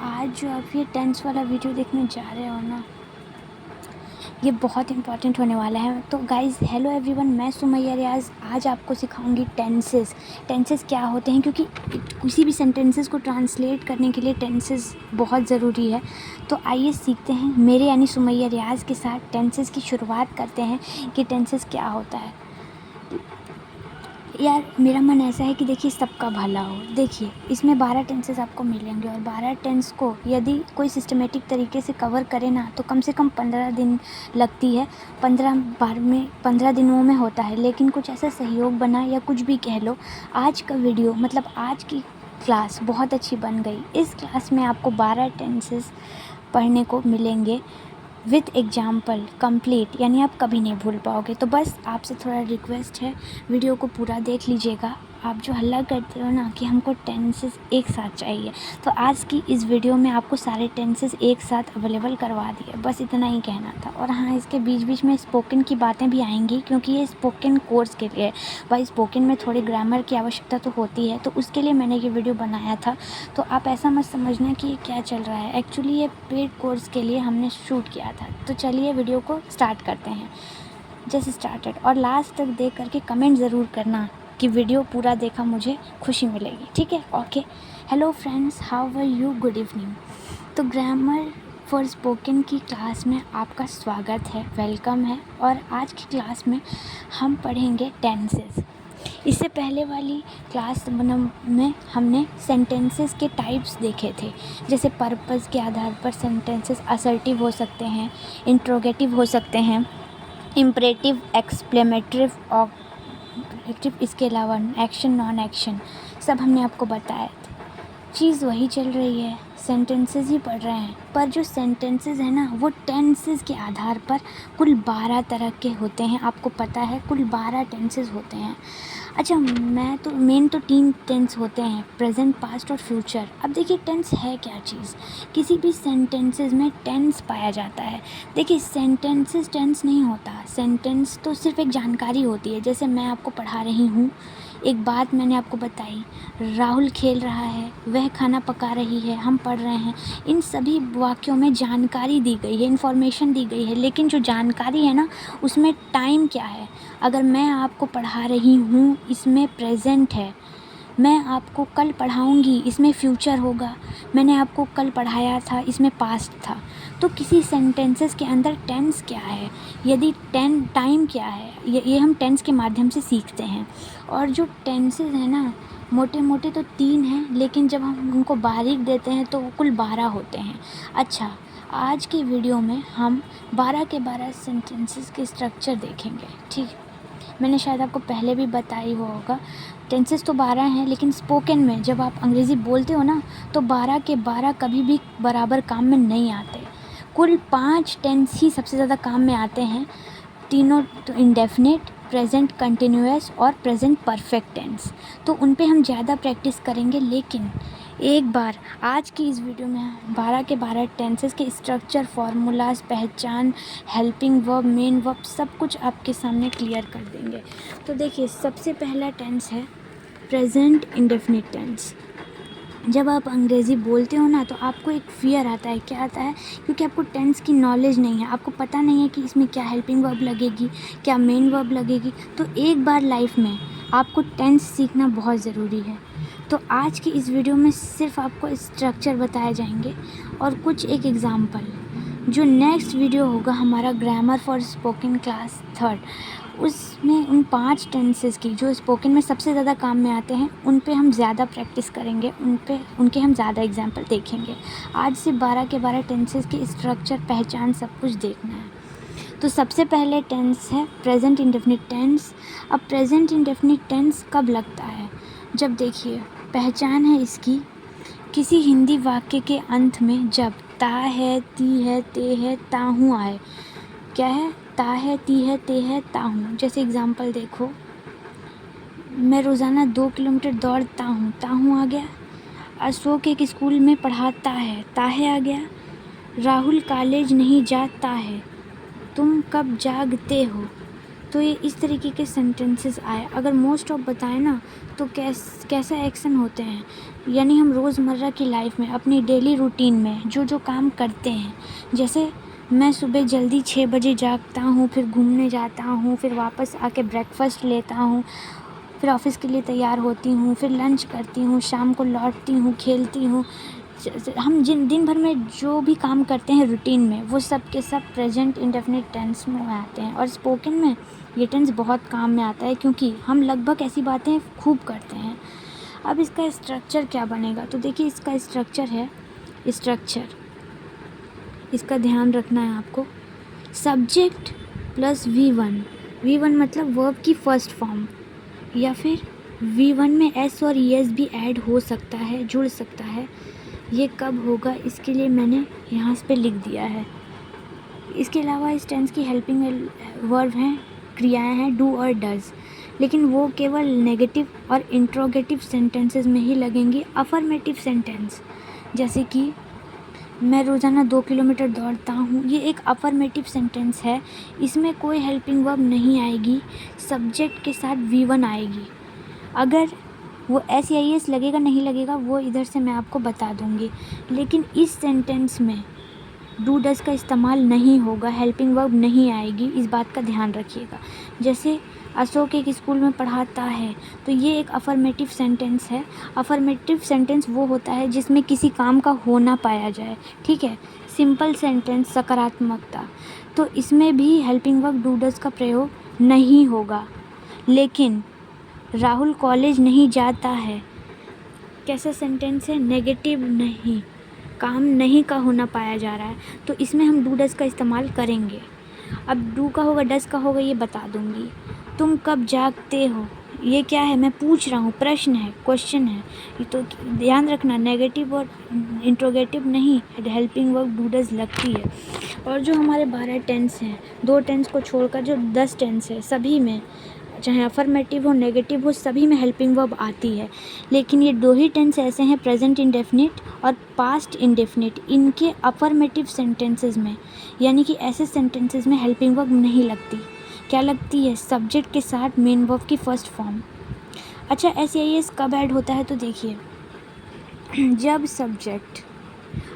आज जो आप ये टेंस वाला वीडियो देखने जा रहे हो ना, ये बहुत इंपॉर्टेंट होने वाला है। तो गाइज़ हेलो एवरीवन, मैं सुमैया रियाज़ आज आपको सिखाऊंगी टेंसेस। टेंसेस क्या होते हैं, क्योंकि किसी भी सेंटेंसेस को ट्रांसलेट करने के लिए टेंसेस बहुत ज़रूरी है। तो आइए सीखते हैं मेरे यानी सुमैया रियाज़ के साथ। टेंसेस की शुरुआत करते हैं कि टेंसेस क्या होता है। यार मेरा मन ऐसा है कि देखिए सबका भला हो। देखिए इसमें 12 टेंसेस आपको मिलेंगे और 12 टेंस को यदि कोई सिस्टमेटिक तरीके से कवर करे ना तो कम से कम 15 दिन लगती है। 15 बार में 15 दिनों में होता है, लेकिन कुछ ऐसा सहयोग बना या कुछ भी कह लो, आज का वीडियो मतलब आज की क्लास बहुत अच्छी बन गई। इस क्लास में आपको 12 टेंसेस पढ़ने को मिलेंगे विथ एग्जाम्पल कंप्लीट, यानी आप कभी नहीं भूल पाओगे। तो बस आपसे थोड़ा रिक्वेस्ट है, वीडियो को पूरा देख लीजिएगा। आप जो हल्ला करते हो ना कि हमको टेंसेस एक साथ चाहिए, तो आज की इस वीडियो में आपको सारे टेंसेस एक साथ अवेलेबल करवा दिए, बस इतना ही कहना था। और हाँ, इसके बीच बीच में स्पोकन की बातें भी आएंगी, क्योंकि ये स्पोकन कोर्स के लिए है। भाई स्पोकन में थोड़ी ग्रामर की आवश्यकता तो होती है, तो उसके लिए मैंने ये वीडियो बनाया था। तो आप ऐसा मत समझना कि ये क्या चल रहा है, एक्चुअली ये पेड कोर्स के लिए हमने शूट किया था। तो चलिए वीडियो को स्टार्ट करते हैं। Just started. और लास्ट तक देख करके कमेंट ज़रूर करना कि वीडियो पूरा देखा, मुझे खुशी मिलेगी, ठीक है। Okay, hello friends, how are you, good evening. तो ग्रामर फॉर स्पोकन की क्लास में आपका स्वागत है, वेलकम है। और आज की क्लास में हम पढ़ेंगे टेंसेस। इससे पहले वाली क्लास में हमने सेंटेंसेस के टाइप्स देखे थे, जैसे पर्पस के आधार पर सेंटेंसेस असर्टिव हो सकते हैं, इंट्रोगेटिव हो सकते हैं, इम्परेटिव, एक्सक्लेमेटिव, ऑब्जेक्टिव, इसके अलावा एक्शन, नॉन एक्शन, सब हमने आपको बताया था। चीज़ वही चल रही है, सेंटेंसेस ही पढ़ रहे हैं, पर जो सेंटेंसेस है ना वो टेंसेस के आधार पर कुल 12 तरह के होते हैं। आपको पता है कुल 12 टेंसेस होते हैं। अच्छा, मैं तो मेन तो 3 टेंस होते हैं, प्रेजेंट, पास्ट और फ्यूचर। अब देखिए टेंस है क्या चीज़। किसी भी सेंटेंसेस में टेंस पाया जाता है। देखिए सेंटेंसेस टेंस नहीं होता, सेंटेंस तो सिर्फ एक जानकारी होती है। जैसे मैं आपको पढ़ा रही हूँ, एक बात मैंने आपको बताई, राहुल खेल रहा है, वह खाना पका रही है, हम पढ़ रहे हैं। इन सभी वाक्यों में जानकारी दी गई है, इन्फॉर्मेशन दी गई है, लेकिन जो जानकारी है ना उसमें टाइम क्या है। अगर मैं आपको पढ़ा रही हूँ, इसमें प्रेजेंट है। मैं आपको कल पढ़ाऊँगी, इसमें फ्यूचर होगा। मैंने आपको कल पढ़ाया था, इसमें पास्ट था। तो किसी सेंटेंसेस के अंदर टेंस क्या है, यदि टाइम क्या है, ये हम टेंस के माध्यम से सीखते हैं। और जो टेंसेस हैं ना, मोटे मोटे तो 3 हैं, लेकिन जब हम उनको बारीक देते हैं तो वो कुल 12 होते हैं। अच्छा, आज की वीडियो में हम 12 के 12 सेंटेंसेस के स्ट्रक्चर देखेंगे, ठीक है। मैंने शायद आपको पहले भी बताई हुआ होगा, टेंसेस तो 12 हैं, लेकिन स्पोकन में जब आप अंग्रेज़ी बोलते हो ना तो 12 के 12 कभी भी बराबर काम में नहीं आते। कुल 5 टेंस ही सबसे ज़्यादा काम में आते हैं, तीनों तो इंडेफिनिट, प्रेजेंट कंटिन्यूअस और प्रेजेंट परफेक्ट टेंस। तो उन पे हम ज़्यादा प्रैक्टिस करेंगे। लेकिन एक बार आज की इस वीडियो में 12 के 12 टेंसेस के स्ट्रक्चर, फार्मूलाज, पहचान, हेल्पिंग वर्ब, मेन वर्ब, सब कुछ आपके सामने क्लियर कर देंगे। तो देखिए सबसे पहला टेंस है प्रेजेंट इंडेफिनिट टेंस। जब आप अंग्रेज़ी बोलते हो ना तो आपको एक फ़ियर आता है। क्या आता है? क्योंकि आपको टेंस की नॉलेज नहीं है, आपको पता नहीं है कि इसमें क्या हेल्पिंग वर्ब लगेगी, क्या मेन वर्ब लगेगी। तो एक बार लाइफ में आपको टेंस सीखना बहुत ज़रूरी है। तो आज की इस वीडियो में सिर्फ आपको स्ट्रक्चर बताए जाएंगे और कुछ एक एग्ज़ाम्पल। जो नेक्स्ट वीडियो होगा हमारा grammar for spoken class 3rd, उसमें उन 5 टेंसेस की जो स्पोकन में सबसे ज़्यादा काम में आते हैं उन पे हम ज़्यादा प्रैक्टिस करेंगे, उनके हम ज़्यादा एग्जाम्पल देखेंगे। आज से 12 के 12 टेंसेस की स्ट्रक्चर, पहचान, सब कुछ देखना है। तो सबसे पहले टेंस है प्रेजेंट इंडेफिनिट टेंस। अब प्रेजेंट इंडेफिनिट टेंस कब लगता है? जब देखिए पहचान है इसकी, किसी हिंदी वाक्य के अंत में जब ता है, ती है, ते है, ताहू आए। क्या है? ता है, ती है, ते है, ताहू। जैसे एग्जाम्पल देखो, मैं रोज़ाना 2 किलोमीटर दौड़ता हूँ, ताहू आ गया। अशोक एक स्कूल में पढ़ाता है, ताहे आ गया। राहुल कॉलेज नहीं जाता है, तुम कब जागते हो, तो ये इस तरीके के सेंटेंसेस आए। अगर मोस्ट ऑफ बताएं ना तो कैसा एक्शन होते हैं, यानी हम रोज़मर्रा की लाइफ में अपनी डेली रूटीन में जो जो काम करते हैं, जैसे मैं सुबह जल्दी 6 बजे जागता हूँ, फिर घूमने जाता हूँ, फिर वापस आके ब्रेकफास्ट लेता हूँ, फिर ऑफिस के लिए तैयार होती हूँ, फिर लंच करती हूँ, शाम को लौटती हूँ, खेलती हूँ। हम जिन दिन भर में जो भी काम करते हैं रूटीन में, वो सब के सब प्रेजेंट इंडेफिनिट टेंस में आते हैं। और स्पोकन में ये टेंस बहुत काम में आता है, क्योंकि हम लगभग ऐसी बातें खूब करते हैं। अब इसका स्ट्रक्चर क्या बनेगा, तो देखिए इसका स्ट्रक्चर है, इसका ध्यान रखना है आपको। सब्जेक्ट प्लस V1 मतलब वर्ब की फर्स्ट फॉर्म, या फिर V1 में S और ES भी ऐड हो सकता है, जुड़ सकता है। ये कब होगा, इसके लिए मैंने यहाँ पे लिख दिया है। इसके अलावा इस टेंस की हेल्पिंग वर्ब हैं, क्रियाएं हैं डू और डज, लेकिन वो केवल नेगेटिव और इंट्रोगेटिव सेंटेंसेस में ही लगेंगी। अफर्मेटिव सेंटेंस जैसे कि मैं रोज़ाना 2 किलोमीटर दौड़ता हूँ, ये एक अफर्मेटिव सेंटेंस है। इसमें कोई हेल्पिंग वर्ब नहीं आएगी, सब्जेक्ट के साथ V1 आएगी। अगर वो S या ES लगेगा नहीं लगेगा वो इधर से मैं आपको बता दूँगी, लेकिन इस सेंटेंस में डू डज का इस्तेमाल नहीं होगा, हेल्पिंग वर्ब नहीं आएगी, इस बात का ध्यान रखिएगा। जैसे अशोक एक स्कूल में पढ़ाता है, तो ये एक अफर्मेटिव सेंटेंस है। अफर्मेटिव सेंटेंस वो होता है जिसमें किसी काम का होना पाया जाए, ठीक है। सिंपल सेंटेंस सकारात्मकता, तो इसमें भी हेल्पिंग वर्ब डू डज का प्रयोग नहीं होगा। लेकिन राहुल कॉलेज नहीं जाता है, कैसा सेंटेंस है, नेगेटिव नहीं, काम नहीं का होना पाया जा रहा है, तो इसमें हम डू डज का इस्तेमाल करेंगे। अब डू का होगा डज का होगा ये बता दूंगी। तुम कब जागते हो, ये क्या है, मैं पूछ रहा हूँ, प्रश्न है, क्वेश्चन है, ये तो ध्यान रखना नेगेटिव और इंट्रोगेटिव नहीं, हेल्पिंग वर्ब डू डज लगती है। और जो हमारे 12 टेंस हैं, 2 टेंस को छोड़कर जो 10 टेंस है, सभी में चाहे अफर्मेटिव हो नेगेटिव हो, सभी में हेल्पिंग वर्ब आती है। लेकिन ये 2 ही टेंस ऐसे हैं, प्रेजेंट इंडेफिनिट और पास्ट इंडेफिनिट, इनके अफर्मेटिव सेंटेंसेस में, यानी कि ऐसे सेंटेंसेस में हेल्पिंग वर्ब नहीं लगती। क्या लगती है, सब्जेक्ट के साथ मेन वर्ब की फर्स्ट फॉर्म। अच्छा S या ES कब ऐड होता है, तो देखिए जब सब्जेक्ट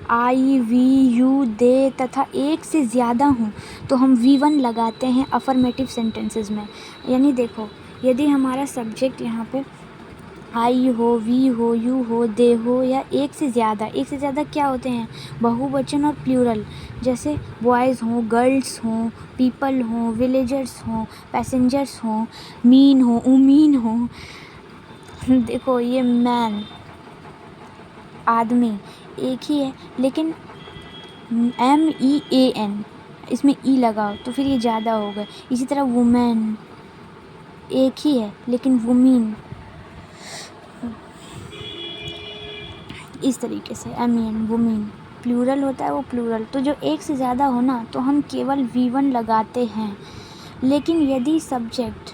I, V, U, दे तथा एक से ज़्यादा हों तो हम V1 लगाते हैं अफर्मेटिव सेंटेंसेस में। यानी देखो, यदि हमारा सब्जेक्ट यहाँ पे I हो, V हो, U हो, दे हो, या एक से ज़्यादा क्या होते हैं, बहुवचन और प्लूरल, जैसे बॉयज़ हों, गर्ल्स हों, पीपल हों, विलेजर्स हों, पैसेंजर्स हों, मीन हो, उमीन हो। देखो ये मैन, आदमी एक ही है, लेकिन MEAN इसमें E लगाओ तो फिर ये ज़्यादा होगा। इसी तरह वुमेन एक ही है, लेकिन वुमीन इस तरीके से, MEN वुमीन प्लूरल होता है, वो प्लूरल। तो जो एक से ज़्यादा हो ना तो हम केवल V1 लगाते हैं। लेकिन यदि सब्जेक्ट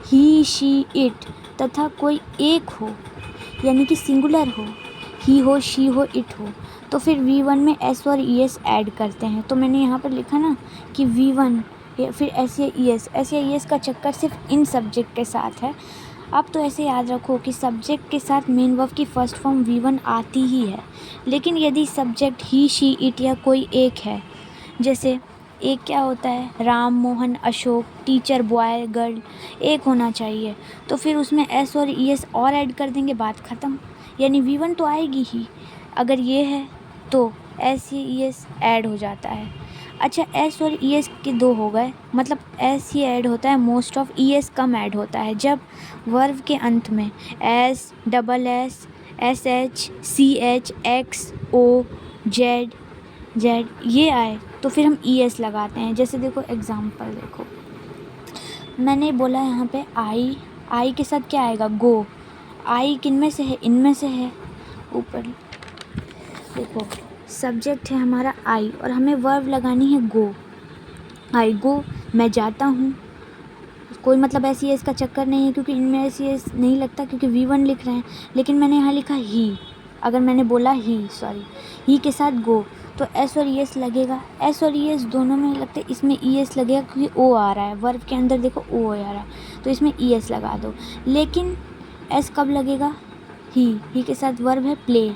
ही, शी, इट तथा कोई एक हो, यानी कि सिंगुलर हो, ही हो, शी हो, इट हो, तो फिर V1 में S और ES ऐड करते हैं। तो मैंने यहाँ पर लिखा ना कि V1 या फिर S या ES का चक्कर सिर्फ इन सब्जेक्ट के साथ है। अब तो ऐसे याद रखो कि सब्जेक्ट के साथ मेन वर्ब की फर्स्ट फॉर्म V1 आती ही है। लेकिन यदि सब्जेक्ट ही, शी, इट या कोई एक है, जैसे एक क्या होता है, Ram, Mohan, Ashok, teacher, boy, girl, एक होना चाहिए, तो फिर उसमें S और ES और ऐड कर देंगे, बात ख़त्म। यानी V1 तो आएगी ही, अगर ये है तो S या ES ऐड हो जाता है। अच्छा S और ES के 2 हो गए, मतलब S ही ऐड होता है most of, ES come add होता है जब वर्ब के अंत में S, double S, SH, CH, X, O, Z ये आए तो फिर हम ES लगाते हैं। जैसे देखो एग्ज़ाम्पल देखो, मैंने बोला यहाँ पे I के साथ क्या आएगा, गो। I किन में से है, इनमें से है। ऊपर देखो सब्जेक्ट है हमारा I और हमें वर्ब लगानी है गो। I गो, मैं जाता हूँ, कोई मतलब ऐसी इसका चक्कर नहीं है, क्योंकि इनमें ऐसी नहीं लगता, क्योंकि V1 लिख रहे हैं। लेकिन मैंने यहाँ लिखा ही, अगर मैंने बोला ही के साथ गो, तो एस और ई एस लगेगा। एस और ई एस दोनों में लगते, इसमें ई एस लगेगा क्योंकि ओ आ रहा है, वर्ब के अंदर देखो ओ आ रहा है, तो इसमें ई एस लगा दो। लेकिन एस कब लगेगा? ही के साथ वर्ब है प्ले,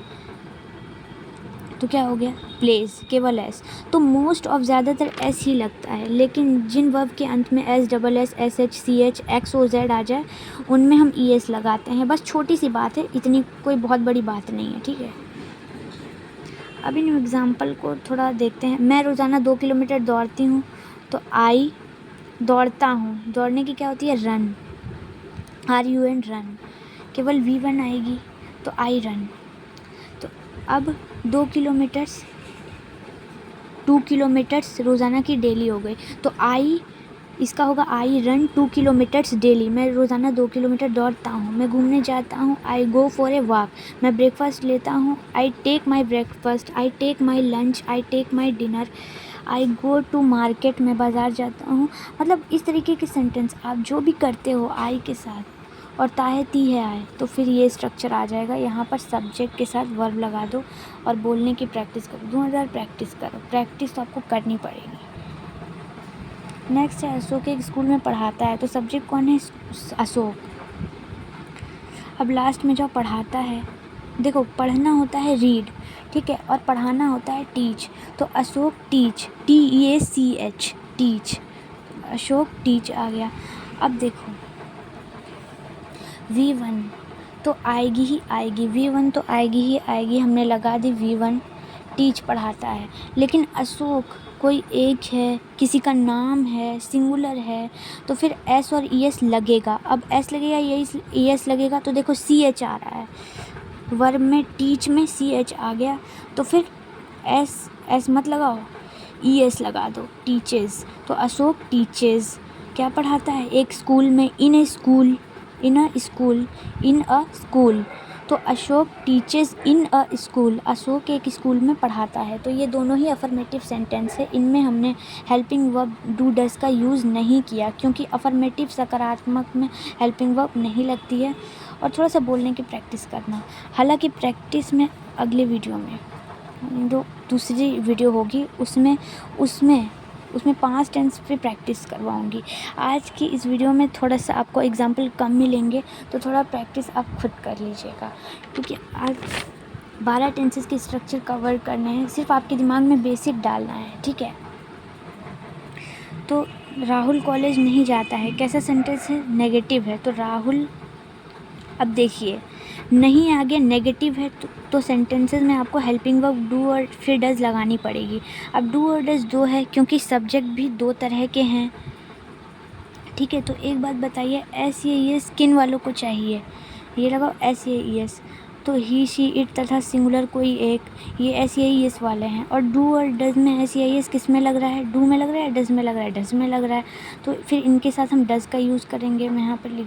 तो क्या हो गया? प्लेस, केवल एस। तो मोस्ट ऑफ ज़्यादातर एस ही लगता है, लेकिन जिन वर्ब के अंत में S, double S, S H, C H, X O Z आ जाए उनमें हम ई एस लगाते हैं। बस छोटी सी बात है, इतनी कोई बहुत बड़ी बात नहीं है, ठीक है। अब इन एग्ज़ाम्पल को थोड़ा देखते हैं। मैं रोज़ाना 2 किलोमीटर दौड़ती हूँ, तो आई दौड़ता हूँ, दौड़ने की क्या होती है? Run, RUN, run. केवल V1 आएगी तो आई रन। तो अब 2 किलोमीटर्स, 2 किलोमीटर्स रोज़ाना की डेली हो गई, तो आई इसका होगा आई रन 2 किलोमीटर्स डेली। मैं रोज़ाना 2 किलोमीटर दौड़ता हूँ। मैं घूमने जाता हूँ, I go for a walk. मैं ब्रेकफास्ट लेता हूँ, I take my breakfast. I take my lunch, I take my dinner. I go to market, मैं बाज़ार जाता हूँ। मतलब इस तरीके के सेंटेंस आप जो भी करते हो आई के साथ, और ताहे ती है आए, तो फिर ये स्ट्रक्चर आ जाएगा। यहाँ पर सब्जेक्ट के साथ वर्ब लगा दो और बोलने की प्रैक्टिस करो। 2000 प्रैक्टिस करो, प्रैक्टिस तो आपको करनी पड़ेगी। नेक्स्ट है अशोक एक स्कूल में पढ़ाता है, तो सब्जेक्ट कौन है? अशोक। अब लास्ट में जो पढ़ाता है, देखो पढ़ना होता है रीड, ठीक है, और पढ़ाना होता है टीच। तो Ashok teach, TEACH, teach, Ashok teach आ गया। अब देखो V1 तो आएगी ही आएगी, V1 तो आएगी ही आएगी, हमने लगा दी V1, टीच पढ़ाता है। लेकिन अशोक कोई एक है, किसी का नाम है, सिंगुलर है, तो फिर एस और ई एस लगेगा। अब एस लगेगा, ई एस लगेगा, तो देखो CH आ रहा है, वर्ब में टीच में CH आ गया, तो फिर एस मत लगाओ, ES लगा दो, टीचेस। तो अशोक टीचेस क्या पढ़ाता है? एक स्कूल में, in a school, in a school, in a school. तो Ashok teaches in a school, Ashok एक स्कूल में पढ़ाता है। तो ये दोनों ही अफर्मेटिव सेंटेंस है, इनमें हमने हेल्पिंग वर्ब डू डस का यूज़ नहीं किया, क्योंकि अफर्मेटिव सकारात्मक में हेल्पिंग वर्ब नहीं लगती है। और थोड़ा सा बोलने की प्रैक्टिस करना, हालांकि प्रैक्टिस में अगले वीडियो में, जो दूसरी वीडियो होगी उसमें उसमें उसमें 5 टेंस पे प्रैक्टिस करवाऊँगी। आज की इस वीडियो में थोड़ा सा आपको एग्जाम्पल कम मिलेंगे, तो थोड़ा प्रैक्टिस आप खुद कर लीजिएगा, क्योंकि आज 12 टेंसेस के स्ट्रक्चर कवर करने हैं, सिर्फ आपके दिमाग में बेसिक डालना है, ठीक है। तो राहुल कॉलेज नहीं जाता है, कैसा सेंटेंस है? नेगेटिव है, तो राहुल, अब देखिए नहीं आगे नेगेटिव है, तो सेंटेंसेस में आपको हेल्पिंग वर्ब डू और फिर डज लगानी पड़ेगी। अब डू और डज दो है, क्योंकि सब्जेक्ट भी 2 तरह के हैं, ठीक है। तो एक बात बताइए, SES किन वालों को चाहिए? ये लगाओ SES, तो ही, शी, इट तथा सिंगुलर कोई एक, ये SES वाले हैं। और डू और डज में SES किस में लग रहा है? डू में लग रहा है, डज में लग रहा है, डज में लग रहा है, तो फिर इनके साथ हम डज का यूज़ करेंगे। मैं यहाँ पर लिख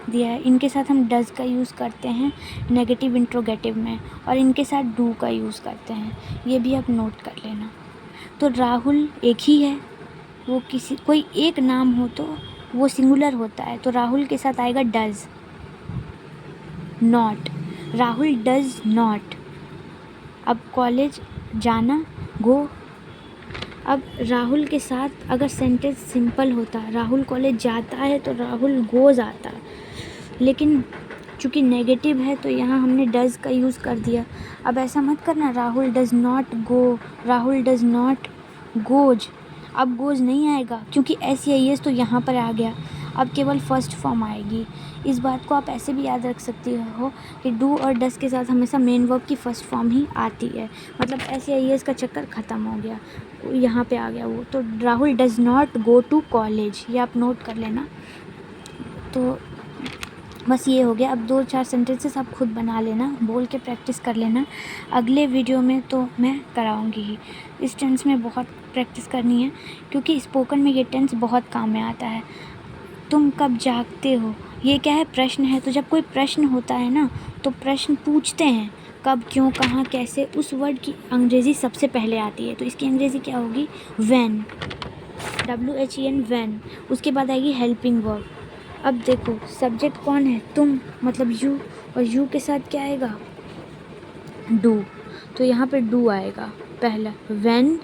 दिया है, इनके साथ हम डज का यूज़ करते हैं नेगेटिव इंट्रोगेटिव में, और इनके साथ डू का यूज़ करते हैं, ये भी आप नोट कर लेना। तो राहुल एक ही है, वो किसी कोई एक नाम हो तो वो सिंगुलर होता है, तो राहुल के साथ आएगा does not, Rahul does not. अब कॉलेज जाना, गो। अब राहुल के साथ अगर सेंटेंस सिंपल होता, राहुल कॉलेज जाता है तो राहुल गोज आता, लेकिन चूँकि नेगेटिव है तो यहाँ हमने डज का यूज़ कर दिया। अब ऐसा मत करना, Rahul does not go, Rahul does not goes. अब गोज नहीं आएगा, क्योंकि SES तो यहाँ पर आ गया, अब केवल फर्स्ट फॉर्म आएगी। इस बात को आप ऐसे भी याद रख सकती हो कि डू और डज के साथ हमेशा मेन वर्ब की फर्स्ट फॉर्म ही आती है, मतलब SES का चक्कर ख़त्म हो गया, यहाँ पे आ गया वो। तो Rahul does not go to college, ये आप नोट कर लेना। तो बस ये हो गया। अब 2-4 सेंटेंसेस आप खुद बना लेना, बोल के प्रैक्टिस कर लेना। अगले वीडियो में तो मैं कराऊंगी ही, इस टेंस में बहुत प्रैक्टिस करनी है, क्योंकि स्पोकन में ये टेंस बहुत काम में आता है। तुम कब जागते हो, ये क्या है? प्रश्न है। तो जब कोई प्रश्न होता है ना, तो प्रश्न पूछते हैं कब, क्यों, कहाँ, कैसे, उस वर्ड की अंग्रेज़ी सबसे पहले आती है, तो इसकी अंग्रेज़ी क्या होगी? When, WHEN, when. उसके बाद आएगी हेल्पिंग वर्ब। अब देखो सब्जेक्ट कौन है? तुम, मतलब यू, और यू के साथ क्या आएगा? डू, तो यहाँ पे डू आएगा। पहला व्हेन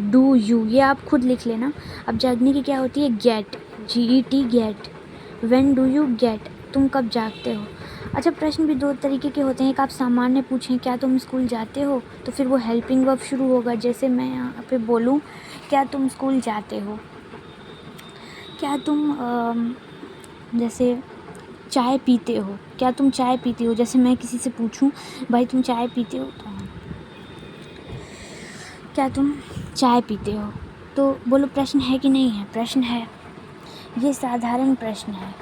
डू यू, ये आप खुद लिख लेना। अब जागने की क्या होती है, get, GET get. When do you get, तुम कब जागते हो। अच्छा, प्रश्न भी दो तरीके के होते हैं। एक आप सामान्य पूछें क्या तुम स्कूल जाते हो, तो फिर वो हेल्पिंग वर्ब शुरू होगा। जैसे मैं यहाँ पे बोलूँ क्या तुम स्कूल जाते हो, क्या तुम जैसे चाय पीते हो, क्या तुम चाय पीते हो। जैसे मैं किसी से पूछूं भाई तुम चाय पीते हो, तो क्या तुम चाय पीते हो, तो बोलो प्रश्न है कि नहीं है, प्रश्न है। ये साधारण प्रश्न है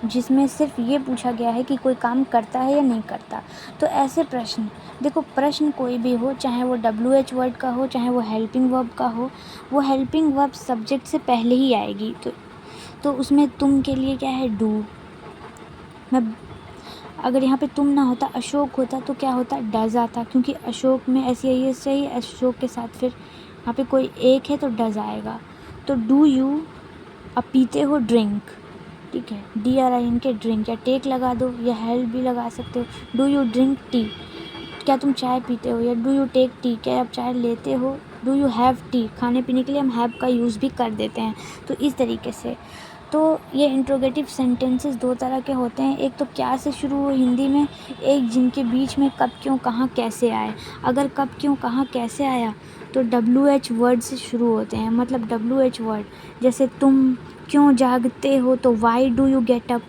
जिसमें सिर्फ ये पूछा गया है कि कोई काम करता है या नहीं करता। तो ऐसे प्रश्न, देखो प्रश्न कोई भी हो, चाहे वो WH वर्ड का हो, चाहे वो हेल्पिंग वर्ब का हो, वो हेल्पिंग वर्ब सब्जेक्ट से पहले ही आएगी। तो उसमें तुम के लिए क्या है, डू। मैं अगर यहाँ पे तुम ना होता, अशोक होता, तो क्या होता, डज आता, क्योंकि अशोक में SEIS चाहिए, अशोक के साथ फिर यहाँ पे कोई एक है तो डज आएगा। तो डू यू, अब पीते हो, ड्रिंक, ठीक है, DRINK के ड्रिंक, या टेक लगा दो या हेल्प भी लगा सकते हो। डू यू ड्रिंक टी, क्या तुम चाय पीते हो, या डू यू टेक टी, क्या आप चाय लेते हो। डू यू हैव टी, खाने पीने के लिए हम हैव का यूज़ भी कर देते हैं। तो इस तरीके से, तो ये इंट्रोगेटिव सेंटेंसेस दो तरह के होते हैं। एक तो क्या से शुरू हो हिंदी में, एक जिनके बीच में कब क्यों कहाँ कैसे आए। अगर कब क्यों कहाँ कैसे आया तो WH वर्ड से शुरू होते हैं। मतलब WH वर्ड, जैसे तुम क्यों जागते हो तो why do you get up,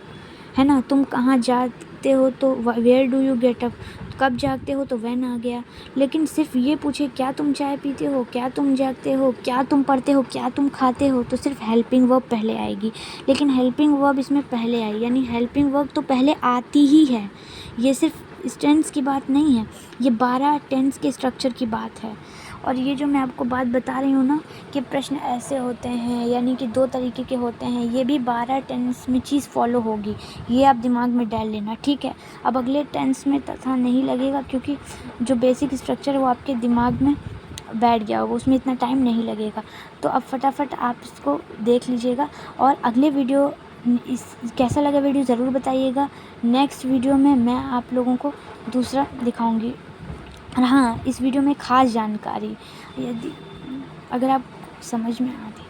है ना। तुम कहाँ जागते हो तो where do you get up. कब जागते हो तो व्हेन आ गया। लेकिन सिर्फ ये पूछे क्या तुम चाय पीते हो, क्या तुम जागते हो, क्या तुम पढ़ते हो, क्या तुम खाते हो, तो सिर्फ हेल्पिंग वर्ब पहले आएगी। लेकिन हेल्पिंग वर्ब इसमें पहले आई, यानी हेल्पिंग वर्ब तो पहले आती ही है। ये सिर्फ टेंस की बात नहीं है, ये 12 टेंस के स्ट्रक्चर की बात है। और ये जो मैं आपको बात बता रही हूँ ना कि प्रश्न ऐसे होते हैं, यानी कि दो तरीके के होते हैं, ये भी 12 टेंस में चीज़ फॉलो होगी। ये आप दिमाग में डाल लेना, ठीक है। अब अगले टेंस में तथा नहीं लगेगा, क्योंकि जो बेसिक स्ट्रक्चर है वो आपके दिमाग में बैठ गया होगा, उसमें इतना टाइम नहीं लगेगा। तो अब फटाफट आप इसको देख लीजिएगा। और अगले वीडियो इस कैसा लगा वीडियो ज़रूर बताइएगा। नेक्स्ट वीडियो में मैं आप लोगों को दूसरा दिखाऊंगी। और हाँ, इस वीडियो में ख़ास जानकारी, यदि अगर आप समझ में आती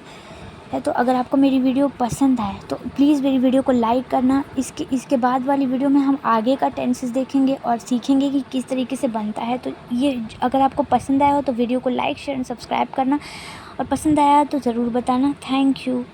है तो अगर आपको मेरी वीडियो पसंद आए तो प्लीज़ मेरी वीडियो को लाइक करना। इसके बाद वाली वीडियो में हम आगे का टेंसेस देखेंगे और सीखेंगे कि किस तरीके से बनता है। तो ये अगर आपको पसंद आया हो तो वीडियो को लाइक शेयर एंड सब्सक्राइब करना, और पसंद आया तो ज़रूर बताना। Thank you.